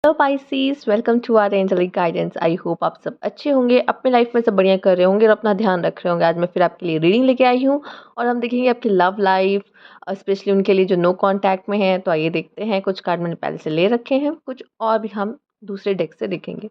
Hello Pisces, welcome to our angelic guidance. I hope आप सब अच्छे होंगे, अपने लाइफ में सब बढ़िया कर रहे होंगे और अपना ध्यान रख रहे होंगे। आज मैं फिर आपके लिए रीडिंग लेके आई हूँ और हम देखेंगे आपकी लव लाइफ, स्पेशली उनके लिए जो नो कांटेक्ट में है। तो आइए देखते हैं। कुछ कार्ड मैंने पहले से ले रखे हैं, कुछ और भी हम दूसरे डेक से देखेंगे।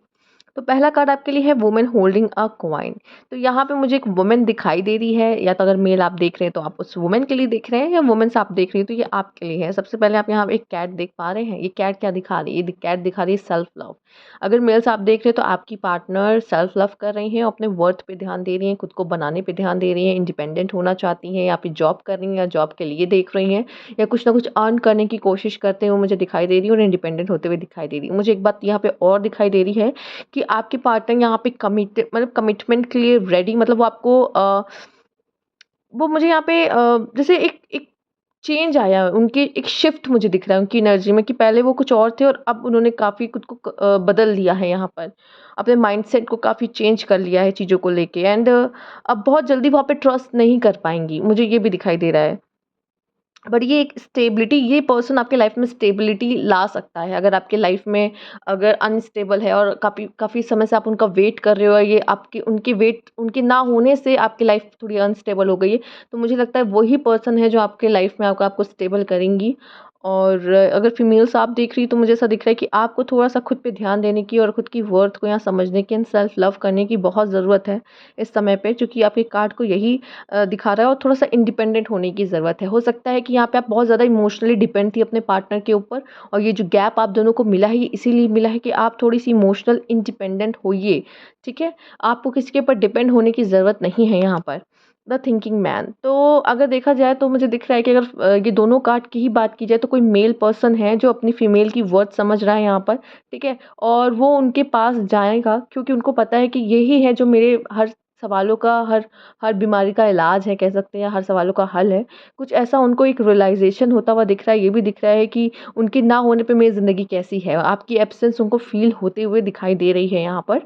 तो पहला कार्ड आपके लिए है वुमेन होल्डिंग अ कॉइन। तो यहाँ पे मुझे एक वुमेन दिखाई दे रही है, या तो अगर मेल आप देख रहे हैं तो आप उस वुमेन के लिए देख रहे हैं, या वुमेन्स आप देख रही हैं तो ये आपके लिए है। सबसे पहले आप यहाँ एक कैट देख पा रहे हैं। ये कैट क्या दिखा रही है? ये कैट दिखा रही है सेल्फ लव। अगर मेल्स आप देख रहे हैं तो आपकी पार्टनर सेल्फ लव कर रही हैं, अपने वर्थ पे ध्यान दे रही हैं, खुद को बनाने पे ध्यान दे रही हैं, इंडिपेंडेंट होना चाहती हैं, या फिर जॉब कर रही हैं या जॉब के लिए देख रही हैं, या कुछ ना कुछ अर्न करने की कोशिश करते हुए मुझे दिखाई दे रही है और इंडिपेंडेंट होते हुए दिखाई दे रही है। मुझे एक बात यहाँ पे और दिखाई दे रही है कि आपके पार्टनर यहाँ पे कमिटमेंट के लिए रेडी, मतलब वो आपको वो मुझे यहाँ पे जैसे एक एक चेंज आया है उनकी, एक शिफ्ट मुझे दिख रहा है उनकी एनर्जी में, कि पहले वो कुछ और थे और अब उन्होंने काफ़ी खुद को बदल लिया है यहाँ पर। अपने माइंडसेट को काफ़ी चेंज कर लिया है चीज़ों को लेके, एंड अब बहुत जल्दी वहाँ पे ट्रस्ट नहीं कर पाएंगी, मुझे ये भी दिखाई दे रहा है। बट ये एक स्टेबिलिटी, ये पर्सन आपके लाइफ में स्टेबिलिटी ला सकता है। अगर आपके लाइफ में अगर अनस्टेबल है और काफ़ी काफ़ी समय से आप उनका वेट कर रहे हो, ये आपके उनके वेट उनके ना होने से आपकी लाइफ थोड़ी अनस्टेबल हो गई है, तो मुझे लगता है वही पर्सन है जो आपके लाइफ में आपको स्टेबल करेंगी। और अगर फीमेल्स आप देख रही तो मुझे ऐसा दिख रहा है कि आपको थोड़ा सा खुद पे ध्यान देने की और खुद की वर्थ को यहाँ समझने की एंड सेल्फ लव करने की बहुत ज़रूरत है इस समय पे, क्योंकि आपके कार्ड को यही दिखा रहा है। और थोड़ा सा इंडिपेंडेंट होने की ज़रूरत है। हो सकता है कि यहाँ पे आप बहुत ज़्यादा इमोशनली डिपेंड थी अपने पार्टनर के ऊपर, और ये जो गैप आप दोनों को मिला है ये इसीलिए मिला है कि आप थोड़ी सी इमोशनल इंडिपेंडेंट होइए। ठीक है, आपको किसी के ऊपर डिपेंड होने की ज़रूरत नहीं है यहाँ पर। The thinking man. तो अगर देखा जाए तो मुझे दिख रहा है कि अगर ये दोनों कार्ड की ही बात की जाए तो कोई मेल पर्सन है जो अपनी फीमेल की वर्थ समझ रहा है यहाँ पर। ठीक है, और वो उनके पास जाएगा क्योंकि उनको पता है कि यही है जो मेरे हर सवालों का, हर हर बीमारी का इलाज है कह सकते हैं, हर सवालों का हल है। कुछ ऐसा उनको एक रियलाइज़ेशन होता हुआ दिख रहा है। ये भी दिख रहा है कि उनके ना होने पे मेरी ज़िंदगी कैसी है। आपकी एब्सेंस उनको फ़ील होते हुए दिखाई दे रही है यहाँ पर।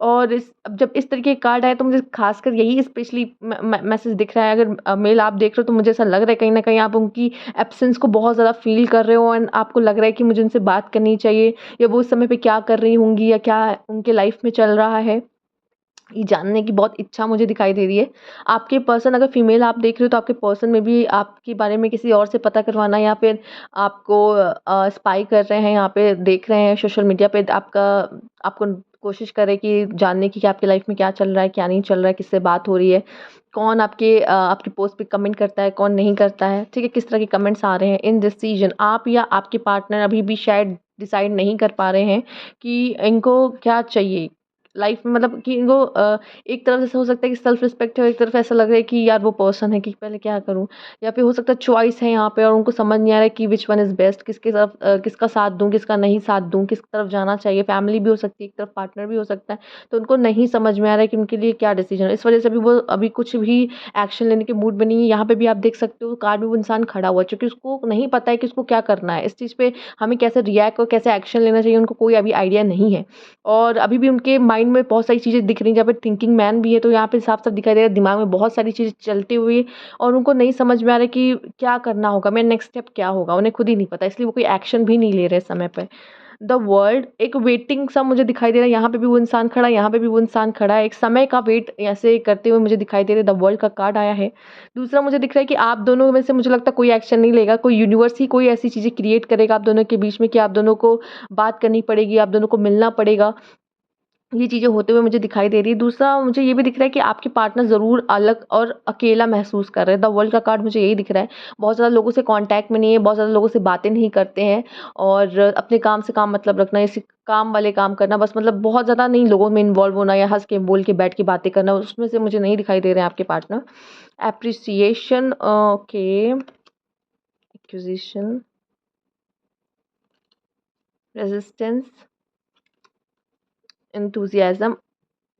और इस अब जब इस तरीके के कार्ड आए तो मुझे ख़ासकर यही स्पेशली मैसेज दिख रहा है। अगर मेल आप देख रहे हो तो मुझे ऐसा लग रहा है कहीं न कहीं आप उनकी एब्सेंस को बहुत ज़्यादा फ़ील कर रहे हो, एंड आपको लग रहा है कि मुझे उनसे बात करनी चाहिए, या वो उस समय पे क्या कर रही होंगी या क्या उनके लाइफ़ में चल रहा है, ये जानने की बहुत इच्छा मुझे दिखाई दे रही है। आपके पर्सन अगर फीमेल आप देख रहे हो तो आपके पर्सन में भी आपके बारे में किसी और से पता करवाना, या फिर आपको स्पाई कर रहे हैं, यहाँ पे देख रहे हैं सोशल मीडिया पे आपका, आपको कोशिश कर रहे हैं कि जानने की कि आपकी लाइफ में क्या चल रहा है, क्या नहीं चल रहा है, किससे बात हो रही है, कौन आपकी पोस्ट पे कमेंट करता है, कौन नहीं करता है। ठीक है, किस तरह के कमेंट्स आ रहे हैं। इन डिसीजन आप या आपके पार्टनर अभी भी शायद डिसाइड नहीं कर पा रहे हैं कि इनको क्या चाहिए लाइफ में, मतलब कि इनको एक तरफ ऐसा हो सकता है कि सेल्फ रिस्पेक्ट है, और एक तरफ ऐसा लग रहा है कि यार वो पर्सन है कि पहले क्या करूँ, या फिर हो सकता है चॉइस है यहाँ पे और उनको समझ नहीं आ रहा है कि विच वन इज़ बेस्ट, किसके तरफ किसका साथ दूँ, किसका नहीं साथ दूँ, किस तरफ जाना चाहिए। फैमिली भी हो सकती है एक तरफ, पार्टनर भी हो सकता है, तो उनको नहीं समझ में आ रहा है कि उनके लिए क्या डिसीजन है। इस वजह से अभी कुछ भी एक्शन लेने के मूड में नहीं है। यहाँ पे भी आप देख सकते हो कार्ड में वो इंसान खड़ा हुआ है, क्योंकि उसको नहीं पता है कि उसको क्या करना है, इस चीज़ पे हमें कैसे रिएक्ट और कैसे एक्शन लेना चाहिए, उनको कोई अभी आइडिया नहीं है। और अभी भी उनके माइंड में बहुत सारी चीज़ें दिख रही हैं, जहाँ पे थिंकिंग मैन भी है, तो यहाँ पे साफ-साफ दिखाई दे रहा है दिमाग में बहुत सारी चीज़ें चलती हुई, और उनको नहीं समझ में आ रहा है कि क्या करना होगा, मेरा नेक्स्ट स्टेप क्या होगा, उन्हें खुद ही नहीं पता, इसलिए वो कोई एक्शन भी नहीं ले रहे समय पे। द वर्ल्ड, एक वेटिंग सा मुझे दिखाई दे रहा है। यहाँ पे भी वो इंसान खड़ा है, यहाँ पे भी वो इंसान खड़ा है, एक समय का वेट ऐसे करते हुए मुझे दिखाई दे रहा है। द वर्ल्ड का कार्ड आया है। दूसरा मुझे दिख रहा है कि आप दोनों में से मुझे लगता है कोई एक्शन नहीं लेगा, कोई यूनिवर्स ही कोई ऐसी चीज़ें क्रिएट करेगा आप दोनों के बीच में कि आप दोनों को बात करनी पड़ेगी, आप दोनों को मिलना पड़ेगा। ये चीज़ें होते हुए मुझे दिखाई दे रही है। दूसरा मुझे ये भी दिख रहा है कि आपके पार्टनर ज़रूर अलग और अकेला महसूस कर रहे हैं। द वर्ल्ड का कार्ड मुझे यही दिख रहा है। बहुत ज़्यादा लोगों से कॉन्टैक्ट में नहीं है, बहुत ज़्यादा लोगों से बातें नहीं करते हैं, और अपने काम से काम मतलब रखना, इसी काम वाले काम करना बस, मतलब बहुत ज़्यादा नहीं लोगों में इन्वॉल्व होना या हँस के, बोल के, बैठ के बातें करना, उसमें से मुझे नहीं दिखाई दे रहे हैं आपके partner. Appreciation, okay, acquisition, resistance, enthusiasm,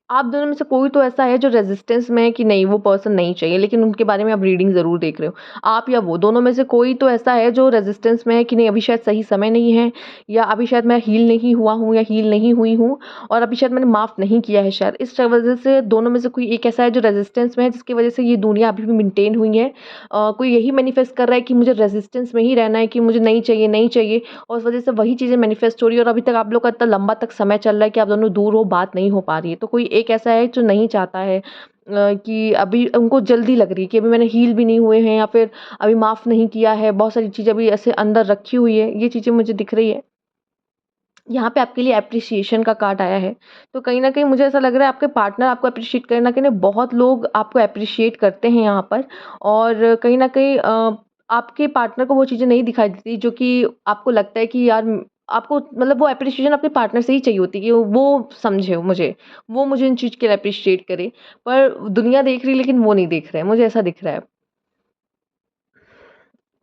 आप दोनों में से कोई तो ऐसा है जो रेजिस्टेंस में है कि नहीं वो पर्सन नहीं चाहिए, लेकिन उनके बारे में आप रीडिंग ज़रूर देख रहे हो। आप या वो दोनों में से कोई तो ऐसा है जो रेजिस्टेंस में है कि नहीं, अभी शायद सही समय नहीं है, या अभी शायद मैं हील नहीं हुआ हूँ या हील नहीं हुई हूँ, और अभी शायद मैंने माफ़ नहीं किया है शायद। इस वजह से दोनों में से कोई एक ऐसा है जो रेजिस्टेंस में है, जिसकी वजह से ये दूरियाँ अभी भी मेंटेन हुई हैं। कोई यही मैनिफेस्ट कर रहा है कि मुझे रेजिस्टेंस में ही रहना है, कि मुझे नहीं चाहिए, नहीं चाहिए, और उस वजह से वही चीज़ें मैनिफेस्ट हो रही है, और अभी तक आप लोग का इतना लंबा तक समय चल रहा है कि आप दोनों दूर हो, बात नहीं हो पा रही है। तो कोई एक ऐसा है जो नहीं चाहता है कि अभी उनको जल्दी लग रही है कि अभी मैंने हील भी नहीं हुए हैं, या फिर अभी माफ़ नहीं किया है, बहुत सारी चीज़ें अभी ऐसे अंदर रखी हुई है, ये चीज़ें मुझे दिख रही है। यहाँ पे आपके लिए एप्रिसिएशन का कार्ड आया है, तो कहीं न कहीं मुझे ऐसा लग रहा है आपके पार्टनर आपको एप्रिशिएट करें ना करें, बहुत लोग आपको एप्रिशिएट करते हैं यहाँ पर, और कहीं न कहीं आपके पार्टनर को वो चीज़ें नहीं दिखाई देती जो कि आपको लगता है कि यार आपको मतलब वो एप्रिसिएशन अपने पार्टनर से ही चाहिए होती है कि वो समझे मुझे, वो मुझे इन चीज़ के लिए एप्रिशिएट करे। पर दुनिया देख रही है लेकिन वो नहीं देख रहे हैं, मुझे ऐसा दिख रहा है।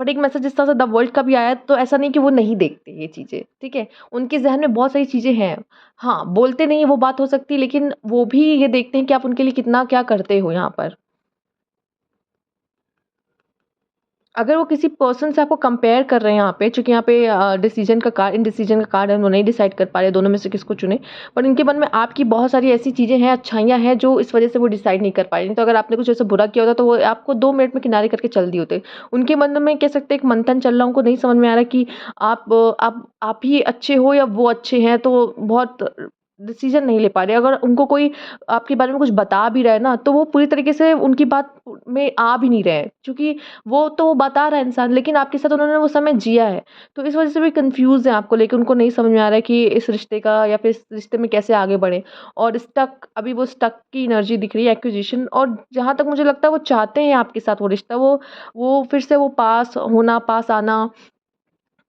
बट एक मैसेज इस तरह से द वर्ल्ड का भी आया है, तो ऐसा नहीं कि वो नहीं देखते ये चीज़ें, ठीक है? उनके ज़हन में बहुत सारी चीज़ें हैं। हाँ, बोलते नहीं हैं वो बात हो सकती है, लेकिन वो भी ये देखते हैं कि आप उनके लिए कितना क्या करते हो यहाँ पर। अगर वो किसी पर्सन से आपको कंपेयर कर रहे हैं यहाँ पे, चूँकि यहाँ पे डिसीज़न का कार्ड इंडिसीज़न का कार्ड है, वो नहीं डिसाइड कर पा रहे दोनों में से किसको चुनें। पर उनके मन में आपकी बहुत सारी ऐसी चीज़ें हैं, अच्छाइयाँ हैं, जो इस वज़ह से वो डिसाइड नहीं कर पा रहे। नहीं तो अगर आपने कुछ ऐसा बुरा किया होता तो वो आपको 2 मिनट में किनारे करके चल दिए होते। उनके मन में कह सकते हैं एक मंथन चल रहा, उनको नहीं समझ में आ रहा कि आप ही अच्छे हो या वो अच्छे हैं, तो बहुत डिसीज़न नहीं ले पा रहे। अगर उनको कोई आपके बारे में कुछ बता भी रहा है ना, तो वो पूरी तरीके से उनकी बात में आ भी नहीं रहे हैं, क्योंकि वो तो बता रहा है इंसान, लेकिन आपके साथ उन्होंने वो समय जिया है। तो इस वज़ह से भी कन्फ्यूज़ हैं आपको लेके, उनको नहीं समझ में आ रहा है कि इस रिश्ते का या फिर इस रिश्ते में कैसे आगे बढ़ें। और स्टक, अभी वो स्टक की एनर्जी दिख रही है, एक्विज़िशन, और जहाँ तक मुझे लगता है वो चाहते हैं आपके साथ वो रिश्ता, वो फिर से वो पास होना, पास आना,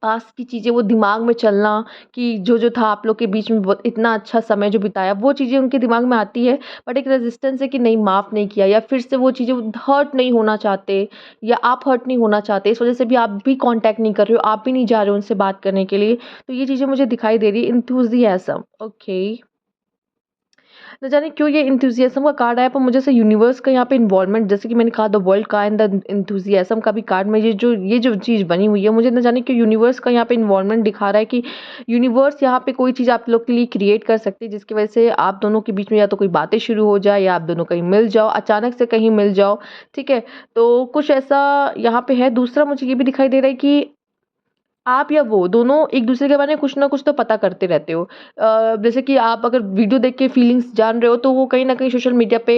पास की चीज़ें, वो दिमाग में चलना कि जो था आप लोग के बीच में, बहुत इतना अच्छा समय जो बिताया, वो चीज़ें उनके दिमाग में आती है। बट एक रेज़िस्टेंस है कि नहीं, माफ़ नहीं किया, या फिर से वो चीज़ें हर्ट नहीं होना चाहते, या आप हर्ट नहीं होना चाहते। इस वज़ह से भी आप भी कॉन्टैक्ट नहीं कर रहे हो, आप भी नहीं जा रहे हो उनसे बात करने के लिए। तो ये चीज़ें मुझे दिखाई दे रही है। Enthusiasm, okay. न जाने क्यों ये एंथुसियाज़्म का कार्ड आया, पर मुझे ऐसा यूनिवर्स का यहाँ पे इन्वॉल्वमेंट, जैसे कि मैंने कहा द वर्ल्ड का एंड द एंथुसियाज़्म का भी कार्ड में ये जो चीज़ बनी हुई है, मुझे न जाने क्यों यूनिवर्स का यहाँ पे इन्वॉल्वमेंट दिखा रहा है कि यूनिवर्स यहाँ पे कोई चीज़ आप लोग के लिए क्रिएट कर सकती है, जिसकी वजह से आप दोनों के बीच में या तो कोई बातें शुरू हो जाए, या आप दोनों कहीं मिल जाओ, अचानक से कहीं मिल जाओ, ठीक है? तो कुछ ऐसा यहाँ पे है। दूसरा मुझे ये भी दिखाई दे रहा है कि आप या वो दोनों एक-दूसरे के बारे में कुछ ना कुछ तो पता करते रहते हो। जैसे कि आप अगर वीडियो देख के फीलिंग्स जान रहे हो, तो वो कहीं न कहीं सोशल मीडिया पे,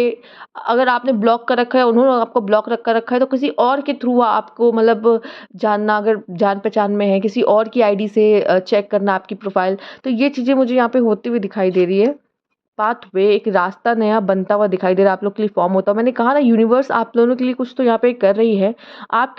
अगर आपने ब्लॉक कर रखा है, उन्होंने आपको ब्लॉक कर रखा है, तो किसी और के थ्रू आपको मतलब जानना, अगर जान-पहचान में है, किसी और की आईडी से चेक करना आपकी प्रोफ़ाइल। तो ये चीज़ें मुझे यहाँ पे होती हुई दिखाई दे रही है। पाथवे, एक रास्ता नया बनता हुआ दिखाई दे रहा है, आप लोग के लिए फ़ॉर्म होता हुआ। मैंने कहा ना, यूनिवर्स आप दोनों के लिए कुछ तो यहाँ पे कर रही है। आप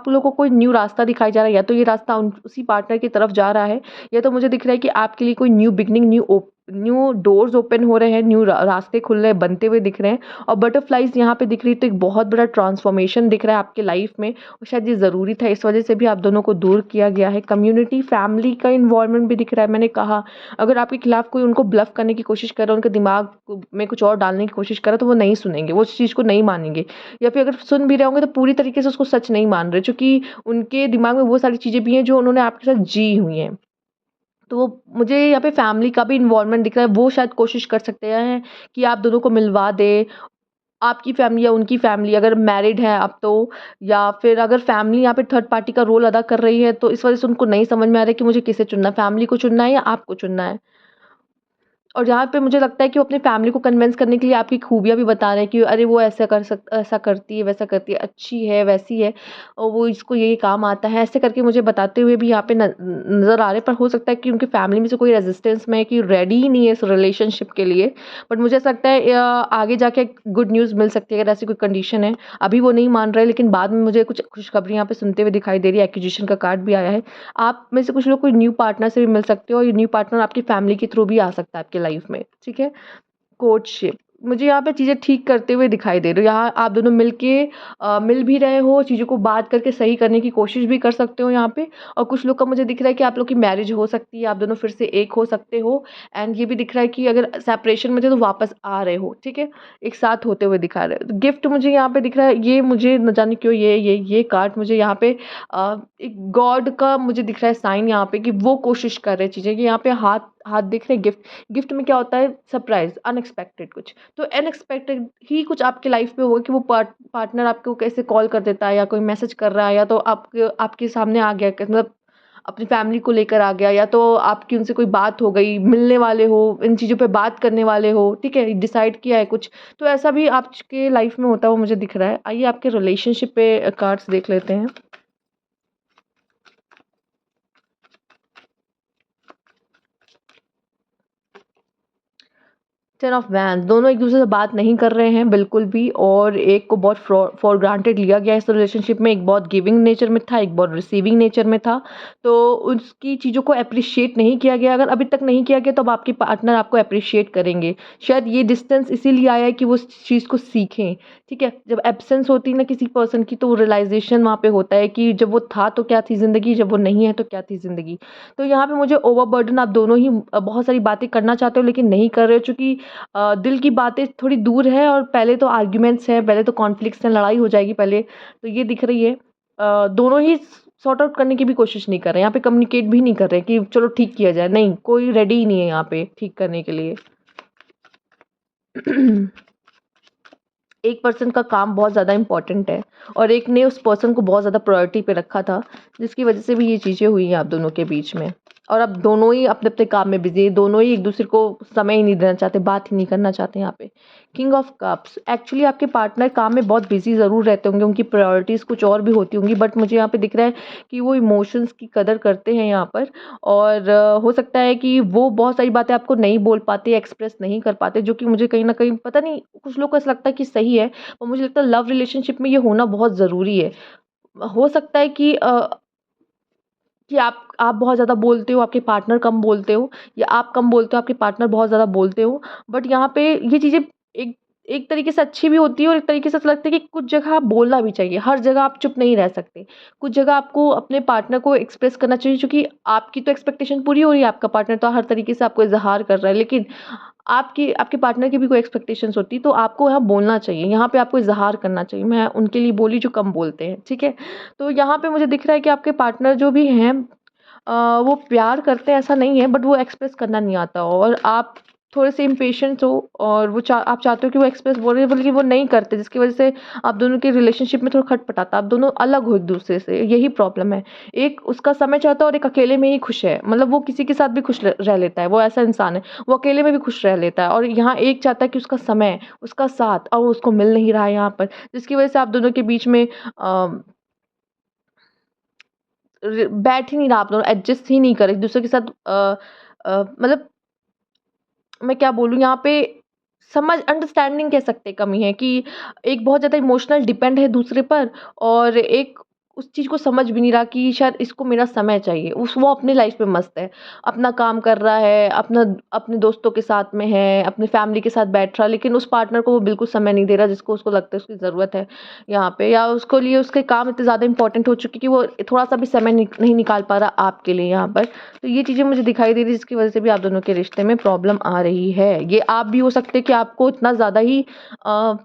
लोगों को कोई न्यू रास्ता दिखाई जा रहा है, या तो ये रास्ता उसी पार्टनर की तरफ जा रहा है, या तो मुझे दिख रहा है कि आपके लिए कोई new beginning, new doors open हो रहे हैं, न्यू रास्ते खुल रहे हैं, बनते हुए दिख रहे हैं। और बटरफ्लाइज़ यहाँ पे दिख रही है, तो एक बहुत बड़ा ट्रांसफॉर्मेशन दिख रहा है आपके लाइफ में, और शायद ये ज़रूरी था, इस वजह से भी आप दोनों को दूर किया गया है। कम्युनिटी, फैमिली का इन्वॉल्वमेंट भी दिख रहा है। मैंने कहा, अगर आपके खिलाफ कोई उनको ब्लफ करने की कोशिश कर रहा है, उनके दिमाग में कुछ और डालने की कोशिश कर रहा है, तो वो नहीं सुनेंगे, वो उस चीज़ को नहीं मानेंगे, या फिर अगर सुन भी रहे होंगे तो पूरी तरीके से उसको सच नहीं मान रहे, क्योंकि उनके दिमाग में वो सारी चीज़ें भी हैं जो उन्होंने आपके साथ जी हुई हैं। तो मुझे यहाँ पे फैमिली का भी इन्वॉल्वमेंट दिख रहा है, वो शायद कोशिश कर सकते हैं कि आप दोनों को मिलवा दें। आपकी फैमिली या उनकी फैमिली, अगर मैरिड हैं आप तो, या फिर अगर फैमिली यहाँ पे थर्ड पार्टी का रोल अदा कर रही है, तो इस वजह से उनको नहीं समझ में आ रहा है कि मुझे किसे चुनना है, फैमिली को चुनना है या आपको चुनना है। और जहाँ पे मुझे लगता है कि वो अपनी फैमिली को कन्विंस करने के लिए आपकी खूबियाँ भी बता रहे हैं कि अरे वो ऐसा करती है, वैसा करती है, अच्छी है, वैसी है, और वो इसको ये काम आता है, ऐसे करके मुझे बताते हुए भी यहाँ पे नज़र आ रहे हैं। पर हो सकता है कि उनकी फैमिली में से कोई रेजिस्टेंस में है, कि रेडी ही नहीं है इस रिलेशनशिप के लिए। बट मुझे ऐसा लगता है आगे जाके गुड न्यूज़ मिल सकती है, अगर ऐसी कोई कंडीशन है। अभी वो नहीं मान रहे, लेकिन बाद में मुझे कुछ खुशखबरी यहाँ पे सुनते हुए दिखाई दे रही है। एक्विजिशन का कार्ड भी आया है। आप में से कुछ लोग कोई न्यू पार्टनर से भी मिल सकते हो, और ये न्यू पार्टनर आपकी फैमिली के थ्रू भी आ सकता है आपकी लाइफ में, ठीक है? कोर्टशिप, मुझे यहाँ पे चीज़ें ठीक करते हुए दिखाई दे रहे हो। यहाँ आप दोनों मिल भी रहे हो, चीज़ों को बात करके सही करने की कोशिश भी कर सकते हो यहाँ पे। और कुछ लोग का मुझे दिख रहा है कि आप लोग की मैरिज हो सकती है, आप दोनों फिर से एक हो सकते हो। एंड ये भी दिख रहा है कि अगर सेपरेशन में थे तो वापस आ रहे हो, ठीक है? एक साथ होते हुए दिखा रहे हो। तो गिफ्ट मुझे यहाँ पे दिख रहा है, ये मुझे न जाने क्यों ये कार्ड मुझे यहाँ पे एक गॉड का मुझे दिख रहा है साइन यहाँ पे, कि वो कोशिश कर रहे हैं चीज़ें, कि यहाँ पे हाथ हाथ दिख रहे हैं गिफ्ट। गिफ्ट में क्या होता है? सरप्राइज़, अनएक्सपेक्टेड कुछ। तो अनएक्सपेक्टेड ही कुछ आपके लाइफ में होगा कि वो पार्टनर आपको कैसे कॉल कर देता है, या कोई मैसेज कर रहा है, या तो आपके आपके सामने आ गया, मतलब अपनी फैमिली को लेकर आ गया, या तो आपकी उनसे कोई बात हो गई, मिलने वाले हो, इन चीज़ों पे बात करने वाले हो, ठीक है? डिसाइड किया है कुछ। तो ऐसा भी आपके लाइफ में होता हुआ मुझे दिख रहा है। आइए आपके रिलेशनशिप पे कार्ड्स देख लेते हैं। 10 ऑफ वैन्स, दोनों एक-दूसरे से बात नहीं कर रहे हैं बिल्कुल भी, और एक को बहुत फॉर ग्रांटेड लिया गया है इस रिलेशनशिप में। एक बहुत गिविंग नेचर में था, एक बहुत रिसीविंग नेचर में था। तो उसकी चीज़ों को एप्रिशिएट नहीं किया गया। अगर अभी तक नहीं किया गया तो अब आपके पार्टनर आपको एप्रिशिएट करेंगे। शायद ये डिस्टेंस इसीलिए आया है कि वो उस चीज़ को सीखें, ठीक है? जब एब्सेंस होती है ना किसी पर्सन की, तो वो रियलाइज़ेशन वहाँ पे होता है कि जब वो था तो क्या थी ज़िंदगी, जब वो नहीं है तो क्या थी ज़िंदगी। तो यहाँ पे मुझे ओवरबर्डन, आप दोनों ही बहुत सारी बातें करना चाहते हो लेकिन नहीं कर रहे हो, चूँकि दिल की बातें थोड़ी दूर है, और पहले तो आर्ग्यूमेंट्स हैं, पहले तो कॉन्फ्लिक्ट्स हैं, लड़ाई हो जाएगी पहले, तो ये दिख रही है। दोनों ही सॉर्ट आउट करने की भी कोशिश नहीं कर रहे हैं, यहाँ पे कम्युनिकेट भी नहीं कर रहे हैं कि चलो ठीक किया जाए, नहीं, कोई रेडी ही नहीं है यहाँ पे ठीक करने के लिए। एक पर्सन का काम बहुत ज़्यादा इम्पोर्टेंट है, और एक ने उस पर्सन को बहुत ज़्यादा प्रायोरिटी पे रखा था, जिसकी वजह से भी ये चीज़ें हुई हैं आप दोनों के बीच में। और अब दोनों ही अपने-अपने काम में बिज़ी हैं, दोनों ही एक-दूसरे को समय ही नहीं देना चाहते, बात ही नहीं करना चाहते यहाँ पे। किंग ऑफ कप्स, एक्चुअली आपके पार्टनर काम में बहुत बिज़ी ज़रूर रहते होंगे, उनकी प्रायोरिटीज़ कुछ और भी होती होंगी, बट मुझे यहाँ पे दिख रहा है कि वो इमोशंस की कदर करते हैं यहाँ पर। और हो सकता है कि वो बहुत सारी बातें आपको नहीं बोल पाते, एक्सप्रेस नहीं कर पाते, जो कि मुझे कहीं न कहीं पता नहीं, कुछ लोगों को ऐसा लगता है कि सही है, और मुझे लगता है लव रिलेशनशिप में ये होना बहुत ज़रूरी है। हो सकता है कि आप बहुत ज़्यादा बोलते हो, आपके पार्टनर कम बोलते हो, या आप कम बोलते हो, आपके पार्टनर बहुत ज़्यादा बोलते हो। बट यहाँ पे ये चीज़ें एक एक तरीके से अच्छी भी होती है, और एक तरीके से ऐसा लगता है कि कुछ जगह आप बोलना भी चाहिए, हर जगह आप चुप नहीं रह सकते। कुछ जगह आपको अपने पार्टनर को एक्सप्रेस करना चाहिए, क्योंकि आपकी तो एक्सपेक्टेशन पूरी हो रही है, आपका पार्टनर तो हर तरीके से आपको इज़हार कर रहा है, लेकिन आपकी आपके पार्टनर की भी कोई एक्सपेक्टेशंस होती है, तो आपको यहाँ बोलना चाहिए, यहाँ पे आपको इज़हार करना चाहिए। मैं उनके लिए बोली जो कम बोलते हैं, ठीक है? तो यहाँ पे मुझे दिख रहा है कि आपके पार्टनर जो भी हैं, वो प्यार करते हैं ऐसा नहीं है, बट वो एक्सप्रेस करना नहीं आता, और आप थोड़े-से इम्पेशेंट हो, और वो आप चाहते हो कि वो एक्सप्रेस बोले, बल्कि वो नहीं करते, जिसकी वज़ह से आप दोनों के रिलेशनशिप में थोड़ा खटपटाता है, आप दोनों अलग हो एक-दूसरे से, यही प्रॉब्लम है। एक उसका समय चाहता है, और एक अकेले में ही खुश है, मतलब वो किसी के साथ भी खुश रह लेता है, वो ऐसा इंसान है, वो अकेले में भी खुश रह लेता है, और यहाँ एक चाहता है कि उसका समय, उसका साथ, और वो उसको मिल नहीं रहा है यहाँ पर, जिसकी वज़ह से आप दोनों के बीच में बैठ ही नहीं रहा, आप दोनों एडजस्ट ही नहीं कर रहे एक-दूसरे के साथ। मतलब मैं क्या बोलूँ यहाँ पे, समझ अंडरस्टैंडिंग कह सकते हैं कमी है, कि एक बहुत ज़्यादा इमोशनल डिपेंड है दूसरे पर, और एक उस चीज़ को समझ भी नहीं रहा कि शायद इसको मेरा समय चाहिए। उस वो अपनी लाइफ़ में मस्त है, अपना काम कर रहा है, अपने दोस्तों के साथ में है, अपनी फैमिली के साथ बैठ रहा है, लेकिन उस पार्टनर को वो बिल्कुल समय नहीं दे रहा जिसको उसको लगता है उसकी ज़रूरत है यहाँ पे, या उसको लिए उसके काम इतने ज़्यादा इम्पोर्टेंट हो चुके हैं कि वो थोड़ा-सा भी समय नहीं निकाल पा रहा आपके लिए यहाँ पर। तो ये चीज़ें मुझे दिखाई दे रही है, जिसकी वज़ह से भी आप दोनों के रिश्ते में प्रॉब्लम आ रही है। ये आप भी हो सकते हैं कि आपको इतना ज़्यादा ही अ,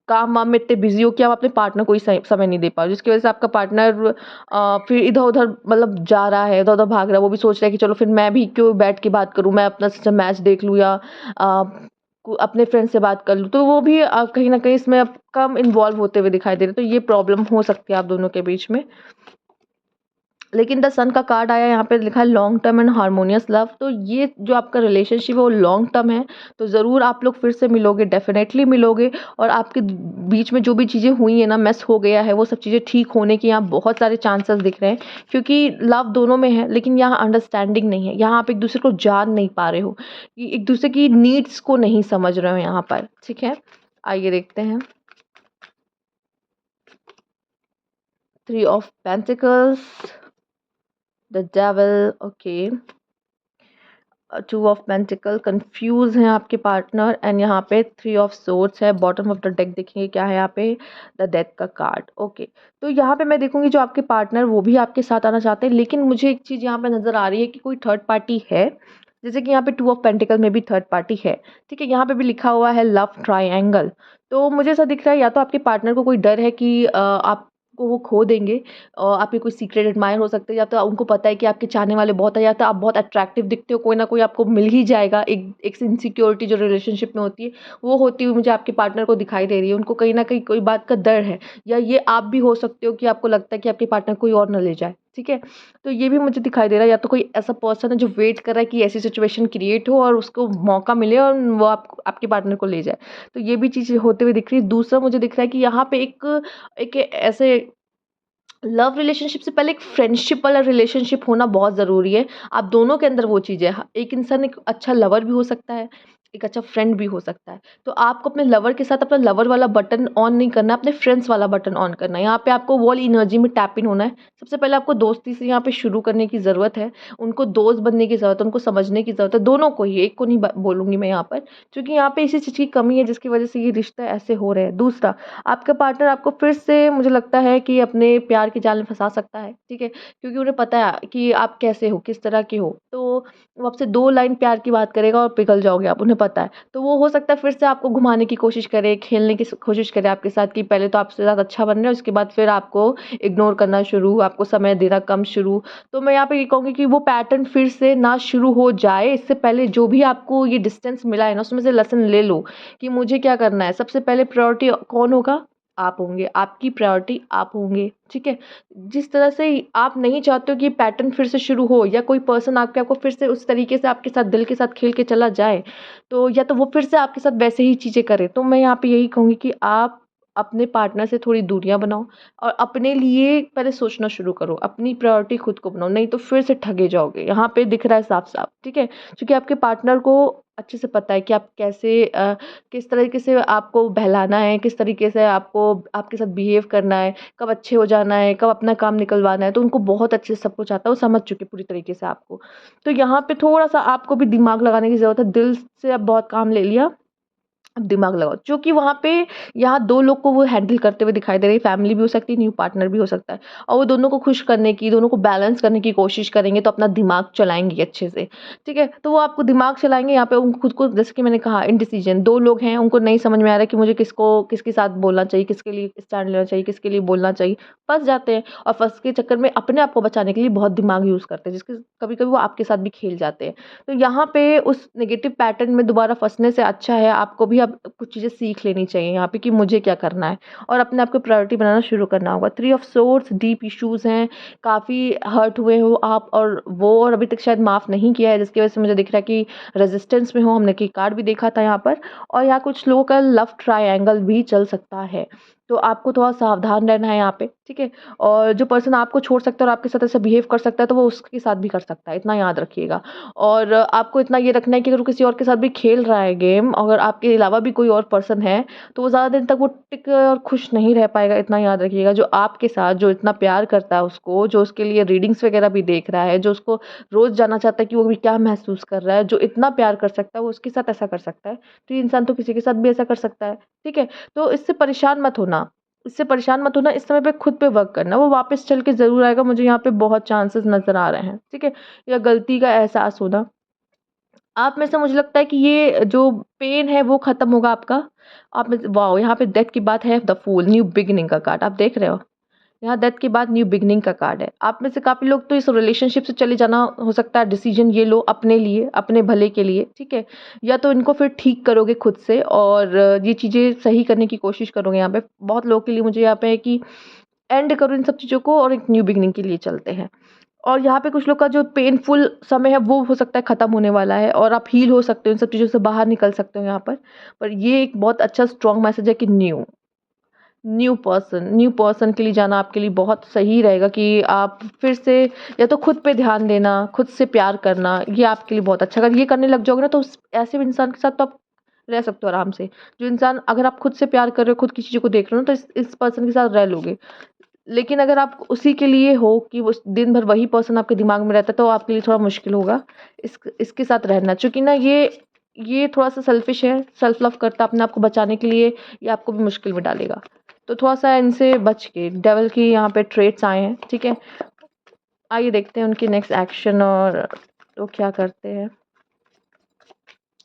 काम-वाम में इतने बिज़ी हो कि आप अपने पार्टनर को ही समय नहीं दे पा रहे हो, जिसकी वज़ह से आपका पार्टनर फिर इधर-उधर मतलब जा रहा है, इधर-उधर भाग रहा है। वो भी सोच रहा है कि चलो फिर मैं भी क्यों बैठ के बात करूँ, मैं अपना सोचा मैच देख लूँ, या अपने फ्रेंड से बात कर लूँ। तो वो भी कहीं न कहीं इसमें अब कम इन्वॉल्व होते हुए दिखाई दे रहे हैं। तो ये प्रॉब्लम हो सकती है आप दोनों के बीच में। लेकिन द सन का कार्ड आया, यहाँ पे लिखा है long term and harmonious love. तो ये जो आपका रिलेशनशिप है वो लॉन्ग टर्म है, तो ज़रूर आप लोग फिर से मिलोगे, डेफिनेटली मिलोगे, और आपके बीच में जो भी चीज़ें हुई हैं ना, मेस हो गया है, वो सब चीज़ें ठीक होने के यहाँ बहुत सारे चांसेस दिख रहे हैं, क्योंकि लव दोनों में है, लेकिन यहाँ अंडरस्टैंडिंग नहीं है, यहाँ आप एक दूसरे को जान नहीं पा रहे हो, कि एक दूसरे की नीड्स को नहीं समझ रहे हो यहाँ पर, ठीक है? आइए देखते हैं। Three of pentacles, the devil, okay. Two of pentacle, confuse हैं आपके पार्टनर, एंड यहाँ पे थ्री ऑफ सोर्ड्स है। बॉटम ऑफ द डेक देखेंगे क्या है यहाँ पे, द डेथ का कार्ड। ओके, तो यहाँ पे मैं देखूंगी जो आपके पार्टनर वो भी आपके साथ आना चाहते हैं, लेकिन मुझे एक चीज़ यहाँ पे नज़र आ रही है कि कोई थर्ड पार्टी है। जैसे कि यहाँ पे टू ऑफ पेंटिकल में भी थर्ड पार्टी है, ठीक है। यहाँ पे भी लिखा हुआ है लव ट्रायंगल। तो मुझे ऐसा दिख रहा है या तो आपके पार्टनर को कोई डर है कि आपको वो खो देंगे, और आपके कोई सीक्रेट एडमायर हो सकते हैं, या तो उनको पता है कि आपके चाहने वाले बहुत है, या तो आप बहुत अट्रैक्टिव दिखते हो, कोई ना कोई आपको मिल ही जाएगा। एक एक इनसिक्योरिटी जो रिलेशनशिप में होती है वो होती हुई मुझे आपके पार्टनर को दिखाई दे रही है। उनको कहीं ना कहीं कोई बात का डर है, या ये आप भी हो सकते हो कि आपको लगता है कि आपके पार्टनर कोई और ना ले जाए, ठीक है। तो ये भी मुझे दिखाई दे रहा है, या तो कोई ऐसा पर्सन है जो वेट कर रहा है कि ऐसी सिचुएशन क्रिएट हो और उसको मौका मिले और वो आपके पार्टनर को ले जाए। तो ये भी चीज़ होते हुए दिख रही है। दूसरा मुझे दिख रहा है कि यहाँ पे एक एक ऐसे लव रिलेशनशिप से पहले एक फ्रेंडशिप वाला रिलेशनशिप होना बहुत ज़रूरी है। आप दोनों के अंदर वो चीज़ है। एक इंसान एक अच्छा लवर भी हो सकता है, एक अच्छा फ्रेंड भी हो सकता है। तो आपको अपने लवर के साथ अपना लवर वाला बटन ऑन नहीं करना है, अपने फ्रेंड्स वाला बटन ऑन करना है। यहाँ पे आपको वो वाली एनर्जी में टैप इन होना है। सबसे पहले आपको दोस्ती से यहाँ पे शुरू करने की ज़रूरत है। उनको दोस्त बनने की ज़रूरत है, उनको समझने की ज़रूरत है, दोनों को ही, एक को नहीं बोलूँगी मैं यहाँ पर, क्योंकि यहाँ पे इसी चीज़ की कमी है जिसकी वजह से ये रिश्ते ऐसे हो रहे हैं। दूसरा, आपका पार्टनर आपको फिर से मुझे लगता है कि अपने प्यार के जाल में फँसा सकता है, ठीक है? क्योंकि उन्हें पता है कि आप कैसे हो, किस तरह के हो। तो वो आपसे 2 लाइन प्यार की बात करेगा और पिघल जाओगे आप, उन्हें पता है। तो वो हो सकता है फिर से आपको घुमाने की कोशिश करे, खेलने की कोशिश करे आपके साथ, कि पहले तो आपसे ज़्यादा अच्छा बन रहे हैं, उसके बाद फिर आपको इग्नोर करना शुरू, आपको समय देना कम शुरू। तो मैं यहाँ पे ये कहूँगी कि वो पैटर्न फिर से ना शुरू हो जाए, इससे पहले जो भी आपको ये डिस्टेंस मिला है ना, उसमें से लेसन ले लो कि मुझे क्या करना है। सबसे पहले प्रायोरिटी कौन होगा? आप होंगे, आपकी प्रायोरिटी आप होंगे, ठीक है? जिस तरह से आप नहीं चाहते हो कि ये पैटर्न फिर से शुरू हो, या कोई पर्सन आपको फिर से उस तरीके से आपके साथ दिल के साथ खेल के चला जाए, तो या तो वो फिर से आपके साथ वैसे ही चीज़ें करे। तो मैं यहाँ पे यही कहूँगी कि आप अपने पार्टनर से थोड़ी दूरियाँ बनाओ और अपने लिए पहले सोचना शुरू करो। अपनी प्रायोरिटी खुद को बनाओ, नहीं तो फिर से ठगे जाओगे। यहाँ पे दिख रहा है साफ-साफ, ठीक है? क्योंकि आपके पार्टनर को अच्छे से पता है कि आप कैसे किस तरीके से आपको बहलाना है, किस तरीके से आपको आपके साथ बिहेव करना है, कब अच्छे हो जाना है, कब अपना काम निकलवाना है। तो उनको बहुत अच्छे से सब कुछ आता है, वो समझ चुके हैं पूरी तरीके से आपको। तो यहाँ पे थोड़ा-सा आपको भी दिमाग लगाने की ज़रूरत है। दिल से अब बहुत काम ले लिया, अब दिमाग लगाओ, क्योंकि वहाँ पे यहाँ 2 लोग को वो हैंडल करते हुए दिखाई दे रही है। फैमिली भी हो सकती है, न्यू पार्टनर भी हो सकता है, और वो दोनों को खुश करने की, दोनों को बैलेंस करने की कोशिश करेंगे, तो अपना दिमाग चलाएँगे अच्छे से, ठीक है? तो वो आपको दिमाग चलाएँगे, यहाँ पे उनको खुद को, जैसे कि मैंने कहा, इंडिसीजन। 2 लोग हैं, उनको नहीं समझ में आ रहा है कि मुझे किसके साथ बोलना चाहिए, किसके लिए स्टैंड लेना चाहिए, किसके लिए बोलना चाहिए। फँस जाते हैं, और फँस के चक्कर में अपने आप को बचाने के लिए बहुत दिमाग यूज़ करते हैं, जिसके कभी-कभी वो आपके साथ भी खेल जाते हैं। तो यहाँ पे उस नेगेटिव पैटर्न में दोबारा फँसने से अच्छा है आपको भी अब कुछ चीज़ें सीख लेनी चाहिए यहाँ पे कि मुझे क्या करना है, और अपने आप को प्रायोरिटी बनाना शुरू करना होगा। 3 ऑफ सोर्ड्स, डीप इश्यूज़ हैं, काफ़ी हर्ट हुए हो आप, और अभी तक शायद माफ़ नहीं किया है, जिसकी वज़ह से मुझे दिख रहा है कि रेज़िस्टेंस में हो। हमने की कार्ड भी देखा था यहाँ पर, और यहाँ कुछ लोगों का लव ट्रायंगल भी चल सकता है। तो आपको थोड़ा सावधान रहना है यहाँ पे, ठीक है? और जो पर्सन आपको छोड़ सकता है और आपके साथ ऐसा बिहेव कर सकता है, तो वो उसके साथ भी कर सकता है, इतना याद रखिएगा। और आपको इतना ये रखना है कि अगर वो किसी और के साथ भी खेल रहा है गेम, अगर आपके अलावा भी कोई और पर्सन है, तो वो ज़्यादा दिन तक वो टिक और खुश नहीं रह पाएगा, इतना याद रखिएगा। जो आपके साथ जो इतना प्यार करता है उसको, जो उसके लिए रीडिंग्स वगैरह भी देख रहा है, जो उसको रोज़ जानना चाहता है कि वो अभी क्या महसूस कर रहा है, जो इतना प्यार कर सकता है, वो उसके साथ ऐसा कर सकता है। तो ये इंसान तो किसी के साथ भी ऐसा कर सकता है, ठीक है? तो इससे परेशान मत होना, इस समय पे खुद पे वर्क करना। वो वापस चल के ज़रूर आएगा, मुझे यहाँ पे बहुत चांसेस नज़र आ रहे हैं, ठीक है? या गलती का एहसास होना। आप में से मुझे लगता है कि ये जो पेन है वो ख़त्म होगा आपका। आप में से वॉव! यहाँ पे डेथ की बात है, द फूल, न्यू बिगिनिंग का कार्ड आप देख रहे हो? यहाँ डेथ के बाद न्यू बिगिनिंग का कार्ड है। आप में से काफ़ी लोग तो इस रिलेशनशिप से चले जाना हो सकता है, डिसीज़न ये लो अपने लिए, अपने भले के लिए, ठीक है? या तो इनको फिर ठीक करोगे खुद से, और ये चीज़ें सही करने की कोशिश करोगे यहाँ पे। बहुत लोगों के लिए मुझे यहाँ पे है कि एंड करो इन सब चीज़ों को और एक न्यू बिगिनिंग के लिए चलते हैं। और यहाँ पे कुछ लोग का जो पेनफुल समय है वो हो सकता है ख़त्म होने वाला है, और आप हील हो सकते हो, इन सब चीज़ों से बाहर निकल सकते हो यहाँ पर। पर ये एक बहुत अच्छा स्ट्रॉन्ग मैसेज है कि न्यू पर्सन के लिए जाना आपके लिए बहुत सही रहेगा, कि आप फिर से या तो खुद पे ध्यान देना, खुद से प्यार करना, ये आपके लिए बहुत अच्छा। अगर ये करने लग जाओगे ना, तो उस ऐसे इंसान के साथ तो आप रह सकते हो आराम से। जो इंसान, अगर आप खुद से प्यार कर रहे हो, खुद की चीज़ों को देख रहे हो ना, तो इस पर्सन के साथ रह लोगे। लेकिन अगर आप उसी के लिए हो कि वो दिन भर वही पर्सन आपके दिमाग में रहता है तो आपके लिए थोड़ा मुश्किल होगा इसके साथ रहना। चूँकि ना ये थोड़ा-सा सेल्फिश है, सेल्फ लव करता है अपने आप को बचाने के लिए, ये आपको भी मुश्किल में डालेगा। तो थोड़ा-सा इनसे बच के, डेविल की यहाँ पे ट्रेट्स आए हैं, ठीक है? आइए देखते हैं उनकी नेक्स्ट एक्शन और वो क्या करते हैं,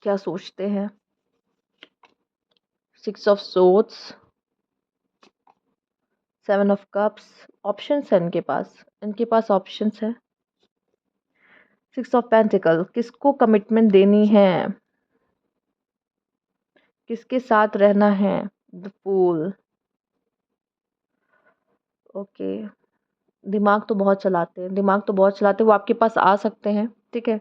क्या सोचते हैं। 6 of swords, 7 of cups, options हैं इनके पास ऑप्शंस हैं। 6 ऑफ पेंटिकल, किसको कमिटमेंट देनी है, किसके साथ रहना है, द फूल। ओके, दिमाग तो बहुत चलाते हैं, वो आपके पास आ सकते हैं, ठीक है?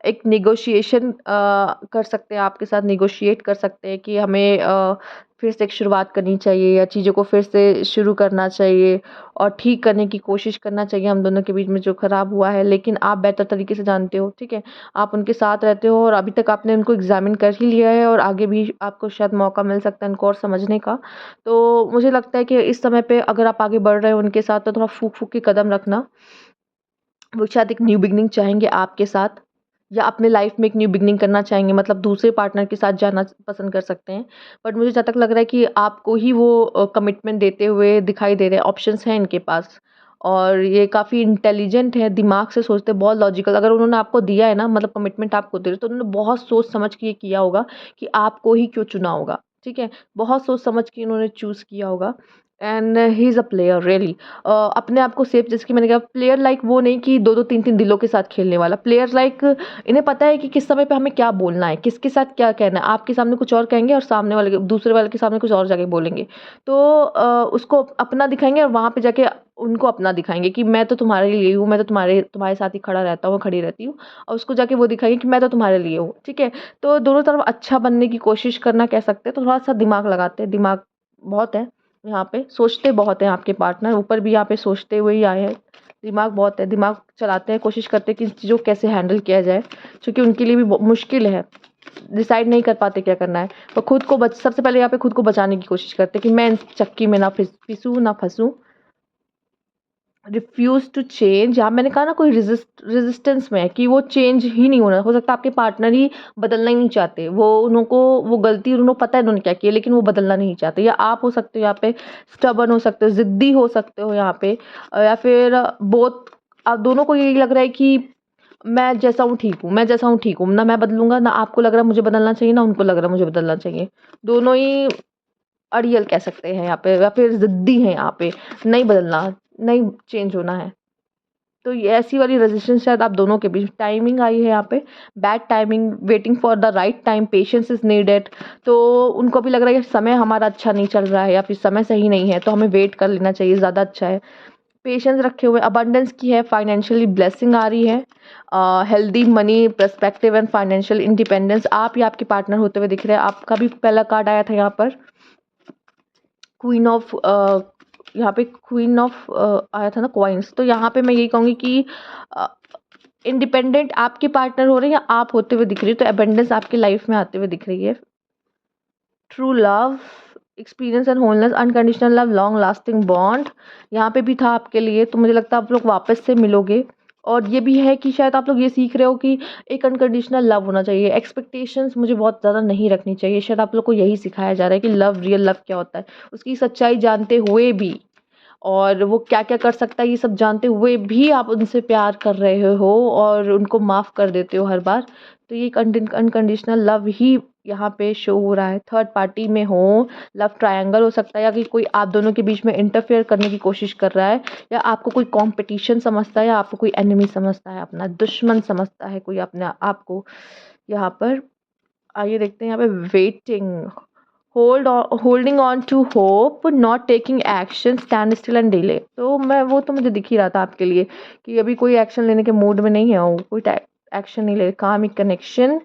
एक नेगोशिएशन कर सकते हैं, आपके साथ नेगोशिएट कर सकते हैं कि हमें फिर से एक शुरुआत करनी चाहिए या चीज़ों को फिर से शुरू करना चाहिए और ठीक करने की कोशिश करना चाहिए हम दोनों के बीच में जो ख़राब हुआ है। लेकिन आप बेहतर तरीके से जानते हो, ठीक है? आप उनके साथ रहते हो और अभी तक आपने उनको एग्ज़ामिन कर ही लिया है और आगे भी आपको शायद मौका मिल सकता है उनको और समझने का। तो मुझे लगता है कि इस समय पे अगर आप आगे बढ़ रहे हो उनके साथ तो थोड़ा फूँक-फूँक के कदम रखना। वो शायद एक न्यू बिगिनिंग चाहेंगे आपके साथ या अपने लाइफ में एक न्यू बिगिनिंग करना चाहेंगे, मतलब दूसरे पार्टनर के साथ जाना पसंद कर सकते हैं। बट मुझे जहाँ तक लग रहा है कि आपको ही वो कमिटमेंट देते हुए दिखाई दे रहे हैं, ऑप्शंस हैं इनके पास और ये काफ़ी इंटेलिजेंट है, दिमाग से सोचते हैं, बहुत लॉजिकल। अगर उन्होंने आपको दिया है ना, मतलब कमिटमेंट आपको दे रहे हैं, तो उन्होंने बहुत सोच समझ के ये किया होगा कि आपको ही क्यों चुना होगा, ठीक है? बहुत सोच समझ के इन्होंने चूज़ किया होगा and he is a player really. अपने आप को सेफ, जैसे कि मैंने कहा, प्लेयर लाइक वो नहीं कि 2-2 3-3 दिलों के साथ खेलने वाला। प्लेयर लाइक इन्हें पता है कि किस समय पे हमें क्या बोलना है, किसके साथ क्या कहना है। आपके सामने कुछ और कहेंगे और सामने वाले दूसरे वाले के सामने कुछ और जाके बोलेंगे। तो उसको अपना दिखाएँगे और वहाँ पे जाके उनको अपना दिखाएँगे कि मैं तो तुम्हारे लिए हूँ, मैं तो तुम्हारे साथ ही खड़ा रहता हूँ, खड़ी रहती हूँ और उसको जाके वो दिखाएँगे कि मैं तो तुम्हारे लिए हूँ, ठीक है? तो दोनों तरफ अच्छा बनने की कोशिश करना कह सकते हैं, तो थोड़ा-सा दिमाग लगाते हैं, दिमाग बहुत है यहाँ पे, सोचते बहुत हैं आपके पार्टनर, ऊपर भी यहाँ पे सोचते हुए ही आए हैं। दिमाग बहुत है, दिमाग चलाते हैं, कोशिश करते हैं कि इन चीज़ों को कैसे हैंडल किया जाए, क्योंकि उनके लिए भी मुश्किल है, डिसाइड नहीं कर पाते क्या करना है। तो खुद को सबसे पहले यहाँ पे खुद को बचाने की कोशिश करते हैं कि मैं इस चक्की में ना फिसूँ, ना फँसूँ। रिफ्यूज़ टू चेंज, यहाँ मैंने कहा ना, कोई रेजिस्टेंस में है कि वो चेंज ही नहीं होना। हो सकता है आपके पार्टनर ही बदलना ही नहीं चाहते, वो उनको वो गलती उन्हें पता है उन्होंने क्या किया, लेकिन वो बदलना नहीं चाहते। या आप हो सकते हो यहाँ पे स्टबर्न हो सकते हो, ज़िद्दी हो सकते हो यहाँ पे, या फिर बोथ, आप दोनों को यही लग रहा है कि मैं जैसा हूँ ठीक हूँ, मैं जैसा हूँ ठीक हूँ, ना मैं बदलूंगा, ना आपको लग रहा है मुझे बदलना चाहिए, ना उनको लग रहा है मुझे बदलना चाहिए। दोनों ही अड़ियल कह सकते हैं यहाँ पे, या फिर ज़िद्दी हैं यहाँ पे, नहीं बदलना, नहीं चेंज होना है। तो ये ऐसी वाली रेजिस्टेंस शायद आप दोनों के बीच टाइमिंग आई है यहाँ पे, bad timing, waiting for the right time, patience is needed. तो उनको भी लग रहा है कि समय हमारा अच्छा नहीं चल रहा है या फिर समय सही नहीं है, तो हमें वेट कर लेना चाहिए, ज़्यादा अच्छा है। पेशेंस रखे हुए, अबंडेंस की है, फाइनेंशियली ब्लेसिंग आ रही है, healthy money perspective and financial independence. आप या आपके पार्टनर होते हुए दिख रहे हैं। आपका भी पहला कार्ड आया था यहाँ पर, क्वीन ऑफ, यहाँ पे क्वीन ऑफ आया था ना, कॉइन्स। तो यहाँ पे मैं यही कहूँगी कि इंडिपेंडेंट आपके पार्टनर हो रहे हैं या आप होते हुए दिख रही है, तो अबंडेंस आपकी लाइफ में आते हुए दिख रही है। True love, experience and wholeness, unconditional love, long lasting bond यहाँ पे भी था आपके लिए। तो मुझे लगता है आप लोग वापस से मिलोगे और ये भी है कि शायद आप लोग ये सीख रहे हो कि एक अनकंडीशनल लव होना चाहिए। एक्सपेक्टेशंस मुझे बहुत ज़्यादा नहीं रखनी चाहिए, शायद आप लोग को यही सिखाया जा रहा है कि लव, रियल लव क्या होता है, उसकी सच्चाई जानते हुए भी और वो क्या-क्या कर सकता है ये सब जानते हुए भी आप उनसे प्यार कर रहे हो और उनको माफ़ कर देते हो हर बार। तो ये एक अनकंडीशनल लव ही यहाँ पे शो हो रहा है। थर्ड पार्टी में हो, लव ट्रायंगल हो सकता है, या कि कोई आप दोनों के बीच में इंटरफेयर करने की कोशिश कर रहा है, या आपको कोई कॉम्पिटिशन समझता है, या आपको कोई एनिमी समझता है, अपना दुश्मन समझता है कोई अपने आप को यहाँ पर। आइए देखते हैं यहाँ पे, waiting, holding on to hope, not taking action, stand still and delay. तो मैं वो तो मुझे दिख ही रहा था आपके लिए कि अभी कोई एक्शन लेने के मूड में नहीं है, वो कोई एक्शन नहीं ले रहे। Comic connection,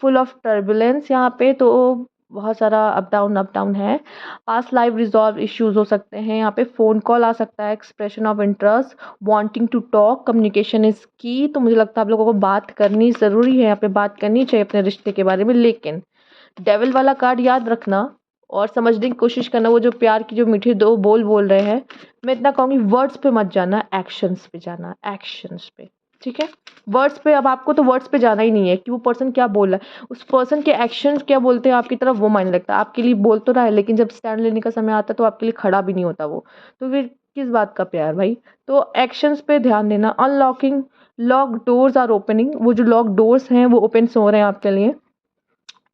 full of turbulence यहाँ पे, तो बहुत सारा अप डाउन है। पास्ट लाइफ रिजॉल्व इश्यूज हो सकते हैं यहाँ पे, फ़ोन कॉल आ सकता है, expression of interest, wanting to talk, communication is key. तो मुझे लगता है आप लोगों को बात करनी ज़रूरी है, यहाँ पे बात करनी चाहिए अपने रिश्ते के बारे में। लेकिन डेविल वाला कार्ड याद रखना, और समझने की कोशिश करना। वो जो प्यार की जो मीठे 2 बोल बोल रहे हैं, मैं इतना कहूँगी वर्ड्स पे मत जाना, एक्शंस पे जाना, एक्शंस पे, ठीक है? वर्ड्स पे अब आपको तो वर्ड्स पे जाना ही नहीं है कि वो पर्सन क्या बोल रहा है, उस पर्सन के एक्शंस क्या बोलते हैं आपकी तरफ, वो मायने लगता है। आपके लिए बोल तो रहा है, लेकिन जब स्टैंड लेने का समय आता है तो आपके लिए खड़ा भी नहीं होता वो, तो फिर किस बात का प्यार भाई? तो एक्शंस पे ध्यान देना। Unlocking, locked doors are opening, वो जो लॉक्ड डोर्स हैं वो ओपन हो रहे हैं आपके लिए।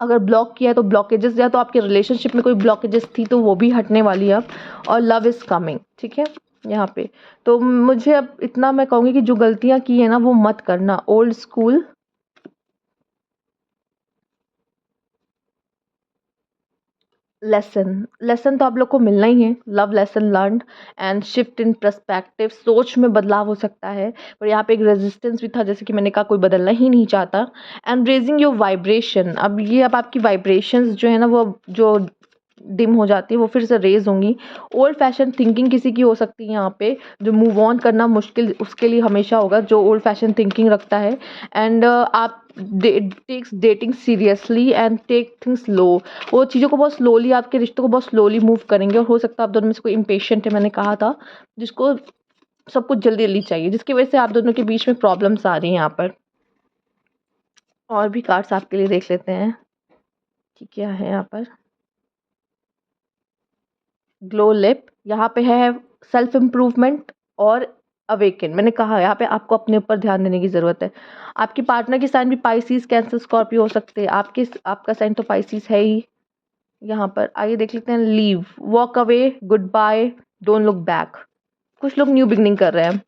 अगर ब्लॉक किया है तो ब्लॉकेजेस, या तो आपके रिलेशनशिप में कोई ब्लॉकेजेस थी तो वो भी हटने वाली है अब, और लव इज़ कमिंग, ठीक है? यहाँ पे तो मुझे अब इतना मैं कहूँगी कि जो गलतियाँ की है ना वो मत करना। ओल्ड स्कूल लेसन, लेसन तो आप लोग को मिलना ही है। Love lesson learned and shift in perspective, सोच में बदलाव हो सकता है, पर यहाँ पे एक रेजिस्टेंस भी था, जैसे कि मैंने कहा कोई बदलना ही नहीं चाहता। एंड रेजिंग योर वाइब्रेशन, अब आपकी वाइब्रेशंस जो है ना वो जो डिम हो जाती है वो फिर से रेज होंगी। ओल्ड फैशन थिंकिंग किसी की हो सकती है यहाँ पे, जो मूव ऑन करना मुश्किल उसके लिए हमेशा होगा जो ओल्ड फैशन थिंकिंग रखता है। एंड आप takes dating seriously and take things slow, वो चीज़ों को बहुत स्लोली, आपके रिश्तों को बहुत स्लोली मूव करेंगे। और हो सकता है आप दोनों में से कोई इम्पेशेंट है, मैंने कहा था, जिसको सब कुछ जल्दी जल्दी चाहिए, जिसकी वजह से आप दोनों के बीच में प्रॉब्लम्स आ रही हैं यहाँ पर। और भी कार्ड्स आपके लिए देख लेते हैं कि क्या है यहाँ पर। ग्लो लिप, यहाँ पे है सेल्फ इम्प्रूवमेंट और अवेकन। मैंने कहा यहाँ पे आपको अपने ऊपर ध्यान देने की ज़रूरत है। आपकी पार्टनर की साइन भी पाइसिस, कैंसर, स्कॉर्पियो हो सकते हैं। आपका साइन तो पाइसिस है ही। यहाँ पर आइए देख लेते हैं। Leave, walk away, goodbye, don't look back. कुछ लोग न्यू बिगनिंग कर रहे हैं,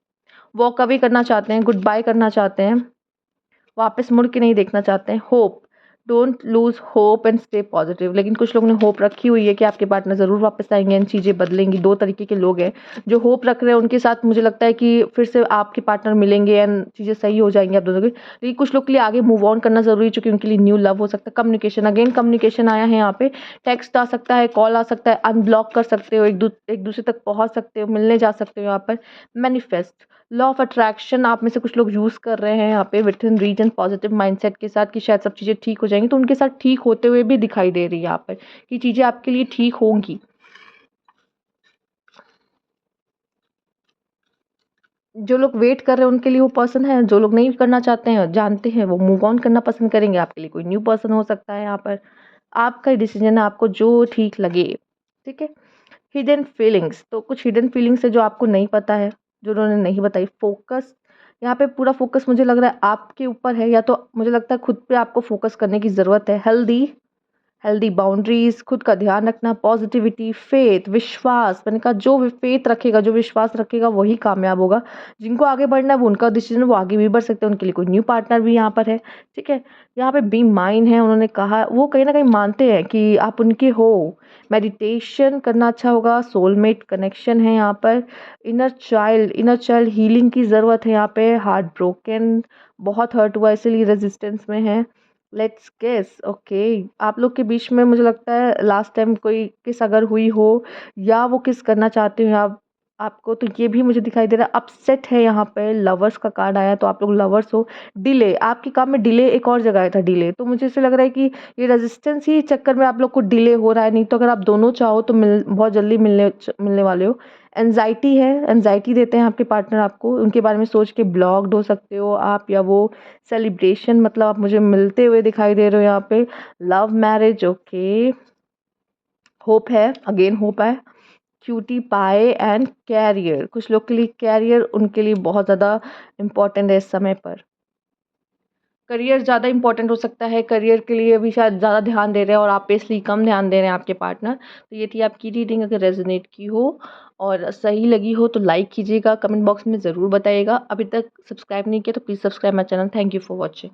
वॉक अवे करना चाहते हैं, गुड बाय करना चाहते हैं, वापस मुड़ के नहीं देखना चाहते हैं। Hope, don't lose hope and stay positive. लेकिन कुछ लोगों ने होप रखी हुई है कि आपके पार्टनर ज़रूर वापस आएंगे एंड चीज़ें बदलेंगी। 2 तरीके के लोग हैं जो होप रख रहे हैं, उनके साथ मुझे लगता है कि फिर से आपके पार्टनर मिलेंगे एंड चीज़ें सही हो जाएंगी आप दोनों की। लेकिन कुछ लोग के लिए आगे मूव ऑन करना ज़रूरी है, चूँकि उनके लिए न्यू लव हो सकता है। कम्युनिकेशन, अगेन कम्युनिकेशन आया है यहाँ पे। टेक्स्ट आ सकता है, कॉल आ सकता है, अनब्लॉक कर सकते हो, एक दूसरे तक पहुँच सकते हो, मिलने जा सकते हो यहाँ पर। मैनिफेस्ट, लॉ ऑफ अट्रैक्शन आप में से कुछ लोग यूज़ कर रहे हैं यहाँ पे within reason positive mindset के साथ, कि शायद सब चीज़ें ठीक हो जाएंगी, तो उनके साथ ठीक होते हुए भी दिखाई दे रही है यहाँ पर कि चीज़ें आपके लिए ठीक होंगी। जो लोग वेट कर रहे हैं उनके लिए वो पर्सन है, जो लोग नहीं करना चाहते हैं, जानते हैं, वो मूव ऑन करना पसंद करेंगे। आपके लिए कोई न्यू पर्सन हो सकता है यहाँ पर। आपका डिसीजन है, आपको जो ठीक लगे, ठीक है? हिडन फीलिंग्स, तो कुछ हिडन फीलिंग्स है जो आपको नहीं पता है, जो उन्होंने नहीं बताई। फोकस, यहाँ पे पूरा फोकस मुझे लग रहा है आपके ऊपर है, या तो मुझे लगता है खुद पे आपको फोकस करने की ज़रूरत है। हेल्दी, हेल्दी बाउंड्रीज, खुद का ध्यान रखना, पॉजिटिविटी, फेथ, विश्वास। मैंने कहा जो फेथ रखेगा, जो विश्वास रखेगा वही कामयाब होगा। जिनको आगे बढ़ना है वो उनका डिसीजन, वो आगे भी बढ़ सकते हैं, उनके लिए कोई न्यू पार्टनर भी यहाँ पर है, ठीक है? यहाँ पे बी माइन है, उन्होंने कहा वो कहीं ना कहीं मानते हैं कि आप उनके हो। मेडिटेशन करना अच्छा होगा, सोलमेट कनेक्शन है यहाँ पर। इनर चाइल्ड हीलिंग की ज़रूरत है यहाँ पे। हार्ट ब्रोकन, बहुत हर्ट हुआ इसीलिए रेजिस्टेंस में है। लेट्स गेस, ओके, आप लोग के बीच में मुझे लगता है लास्ट टाइम कोई किस अगर हुई हो, या वो किस करना चाहते हो आप, आपको तो ये भी मुझे दिखाई दे रहा है। अपसेट है यहाँ पे, लवर्स का कार्ड आया, तो आप लोग लवर्स हो। डिले, आपके काम में डिले एक और जगह आया था, डिले, तो मुझे ऐसे लग रहा है कि ये रेजिस्टेंस ही चक्कर में आप लोग को डिले हो रहा है। नहीं तो अगर आप दोनों चाहो तो बहुत जल्दी मिलने वाले हो। एनजाइटी है, एनजाइटी देते हैं आपके पार्टनर आपको, उनके बारे में सोच के ब्लॉक्ड हो सकते हो आप, या वो सेलिब्रेशन, मतलब आप मुझे मिलते हुए दिखाई दे रहे हो यहाँ पे। लव मैरिज, ओके, होप है, अगेन होप है। क्यूटी पाए एंड कैरियर, कुछ लोग के लिए कैरियर उनके लिए बहुत ज़्यादा इम्पोर्टेंट है इस समय पर। करियर ज़्यादा इंपॉर्टेंट हो सकता है, करियर के लिए भी शायद ज़्यादा ध्यान दे रहे हैं और आप पे इसलिए कम ध्यान दे रहे हैं आपके पार्टनर। तो ये थी आपकी रीडिंग, अगर रेजोनेट की हो और सही लगी हो तो लाइक कीजिएगा, कमेंट बॉक्स में ज़रूर बताइएगा। अभी तक सब्सक्राइब नहीं किया तो please subscribe my channel. Thank you for watching.